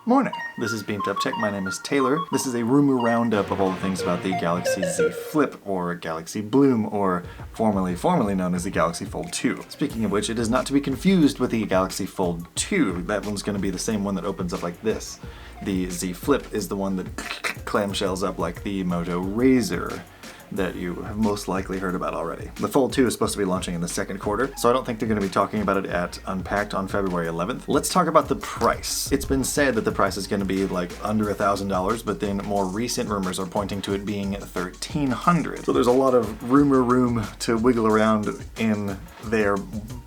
Morning. This is BeamtUp Tech. My name is Taylor. This is a rumor roundup of all the things about the Galaxy Z Flip, or Galaxy Bloom, or formerly known as the Galaxy Fold 2. Speaking of which, it is not to be confused with the Galaxy Fold 2. That one's going to be the same one that opens up like this. The Z Flip is the one that clamshells up like the Moto Razr that you have most likely heard about already. The Fold 2 is supposed to be launching in the second quarter, so I don't think they're going to be talking about it at Unpacked on February 11th. Let's talk about the price. It's been said that the price is going to be like under $1,000, but then more recent rumors are pointing to it being $1,300. So there's a lot of rumor room to wiggle around in there.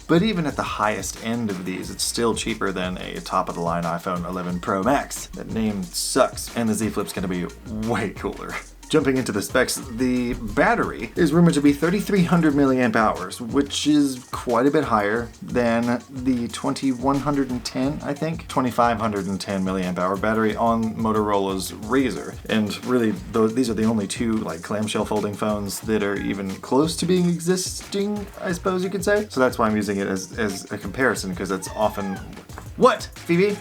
But even at the highest end of these, it's still cheaper than a top-of-the-line iPhone 11 Pro Max. That name sucks, and the Z Flip's going to be way cooler. Jumping into the specs, the battery is rumored to be 3,300 milliamp hours, which is quite a bit higher than the 2,110, I think, 2,510 milliamp hour battery on Motorola's Razr. And really, these are the only two like clamshell folding phones that are even close to being existing, I suppose you could say. So that's why I'm using it as a comparison, because it's often... What, Phoebe?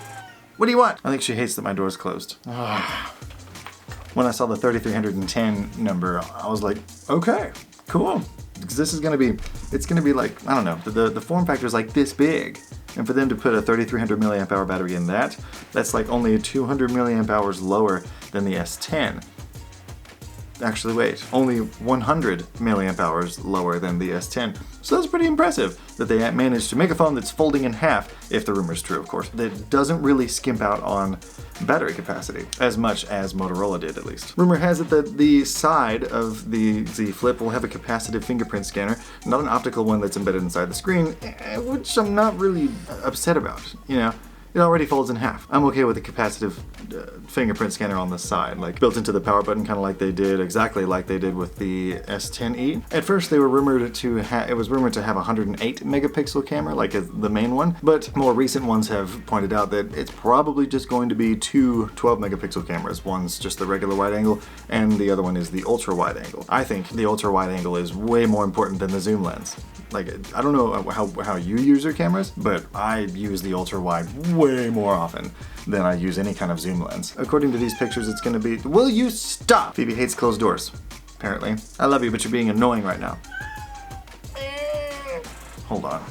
What do you want? I think she hates that my door's closed. When I saw the 3,310 number, I was like, okay, cool. Because this is it's gonna be like, I don't know, the form factor is like this big. And for them to put a 3,300 milliamp hour battery in that's like only 200 milliamp hours lower than the S10. Actually, wait, only 100 milliamp hours lower than the S10. So that's pretty impressive that they managed to make a phone that's folding in half, if the rumor's true, of course, that doesn't really skimp out on battery capacity, as much as Motorola did, at least. Rumor has it that the side of the Z Flip will have a capacitive fingerprint scanner, not an optical one that's embedded inside the screen, which I'm not really upset about, you know? It already folds in half. I'm okay with the capacitive fingerprint scanner on the side, like built into the power button, kind of like they did, exactly like they did with the S10e. At first, they were rumored to it was rumored to have a 108 megapixel camera, like the main one, but more recent ones have pointed out that it's probably just going to be two 12 megapixel cameras. One's just the regular wide angle, and the other one is the ultra wide angle. I think the ultra wide angle is way more important than the zoom lens. Like, I don't know how you use your cameras, but I use the ultra wide way more often than I use any kind of zoom lens. According to these pictures, it's gonna be... Will you stop? Phoebe hates closed doors, apparently. I love you, but you're being annoying right now. Hold on.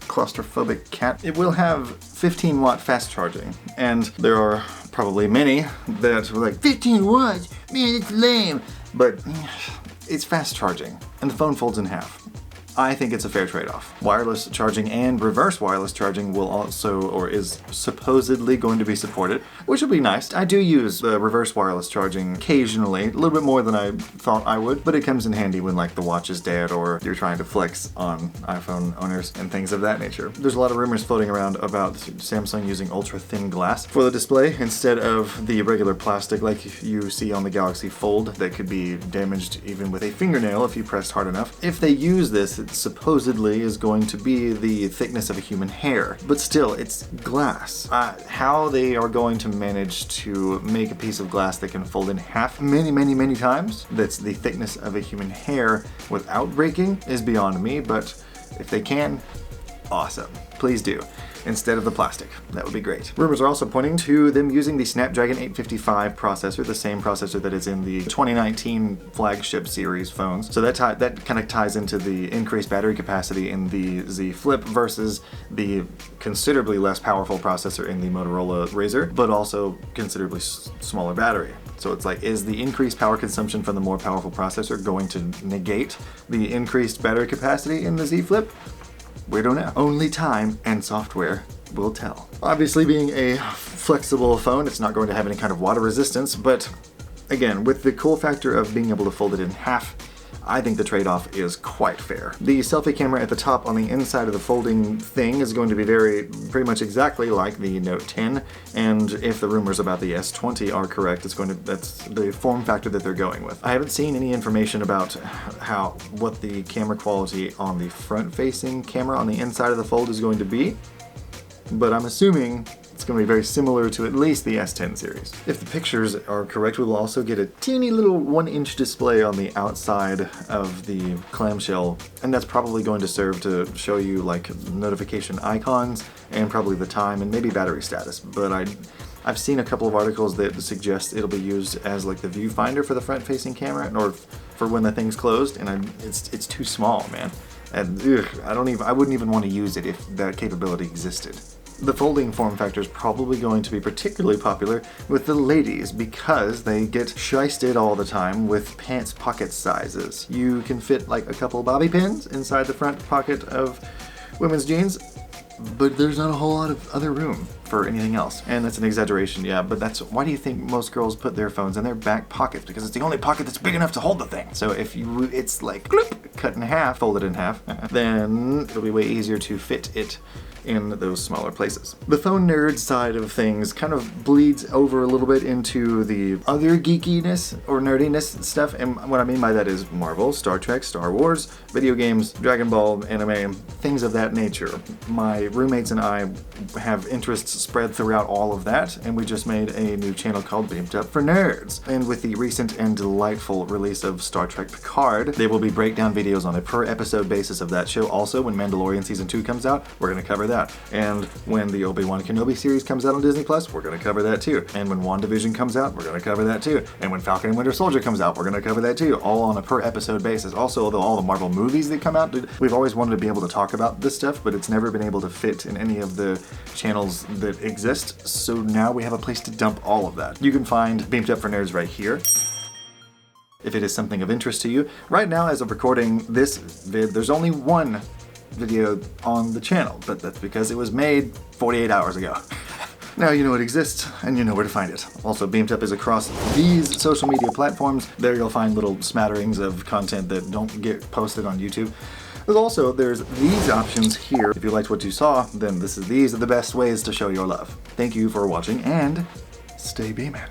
Claustrophobic cat. It will have 15 watt fast charging, and there are probably many that were like, 15 watts? Man, it's lame. But it's fast charging, and the phone folds in half. I think it's a fair trade-off. Wireless charging and reverse wireless charging will also, or is supposedly going to be supported, which will be nice. I do use reverse wireless charging occasionally, a little bit more than I thought I would, but it comes in handy when like the watch is dead or you're trying to flex on iPhone owners and things of that nature. There's a lot of rumors floating around about Samsung using ultra-thin glass for the display instead of the regular plastic like you see on the Galaxy Fold that could be damaged even with a fingernail if you pressed hard enough. If they use this, it supposedly is going to be the thickness of a human hair, but still, it's glass. How they are going to manage to make a piece of glass that can fold in half many times, that's the thickness of a human hair without breaking, is beyond me, but if they can, awesome. Please do. Instead of the plastic. That would be great. Rumors are also pointing to them using the Snapdragon 855 processor, the same processor that is in the 2019 flagship series phones. So that kind of ties into the increased battery capacity in the Z Flip versus the considerably less powerful processor in the Motorola Razr, but also considerably smaller battery. So it's like, is the increased power consumption from the more powerful processor going to negate the increased battery capacity in the Z Flip? We don't know. Only time and software will tell. Obviously, being a flexible phone, it's not going to have any kind of water resistance, but again, with the cool factor of being able to fold it in half, I think the trade-off is quite fair. The selfie camera at the top on the inside of the folding thing is going to be pretty much exactly like the Note 10, and if the rumors about the S20 are correct, that's the form factor that they're going with. I haven't seen any information about what the camera quality on the front-facing camera on the inside of the Fold is going to be, but I'm assuming It's going to be very similar to at least the S10 series. If the pictures are correct, we will also get a teeny little 1-inch display on the outside of the clamshell, and that's probably going to serve to show you like notification icons and probably the time and maybe battery status. But I've seen a couple of articles that suggest it'll be used as like the viewfinder for the front-facing camera, or for when the thing's closed, and it's too small, man. And I wouldn't even want to use it if that capability existed. The folding form factor is probably going to be particularly popular with the ladies because they get shysted all the time with pants pocket sizes. You can fit like a couple bobby pins inside the front pocket of women's jeans, but there's not a whole lot of other room for anything else. And that's an exaggeration, yeah, but why do you think most girls put their phones in their back pockets? Because it's the only pocket that's big enough to hold the thing. So if it's like bloop, cut in half, folded in half, then it'll be way easier to fit it in those smaller places. The phone nerd side of things kind of bleeds over a little bit into the other geekiness or nerdiness stuff, and what I mean by that is Marvel, Star Trek, Star Wars, video games, Dragon Ball, anime, things of that nature. My roommates and I have interests spread throughout all of that, and we just made a new channel called BeamtUp for Nerds. And with the recent and delightful release of Star Trek Picard, there will be breakdown videos on a per episode basis of that show. Also, when Mandalorian Season 2 comes out, we're going to cover that. And when the Obi-Wan Kenobi series comes out on Disney Plus, we're going to cover that too. And when WandaVision comes out, we're going to cover that too. And when Falcon and Winter Soldier comes out, we're going to cover that too. All on a per episode basis. Also, all the Marvel movies that come out, we've always wanted to be able to talk about this stuff, but it's never been able to fit in any of the channels that exist. So now we have a place to dump all of that. You can find BeamtUp for Nerds right here, if it is something of interest to you. Right now, as of recording this vid, there's only one video on the channel, but that's because it was made 48 hours ago. Now you know it exists, and you know where to find it. Also, BeamtUp is across these social media platforms. There you'll find little smatterings of content that don't get posted on YouTube. There's these options here. If you liked what you saw, then these are the best ways to show your love. Thank you for watching, and stay beaming.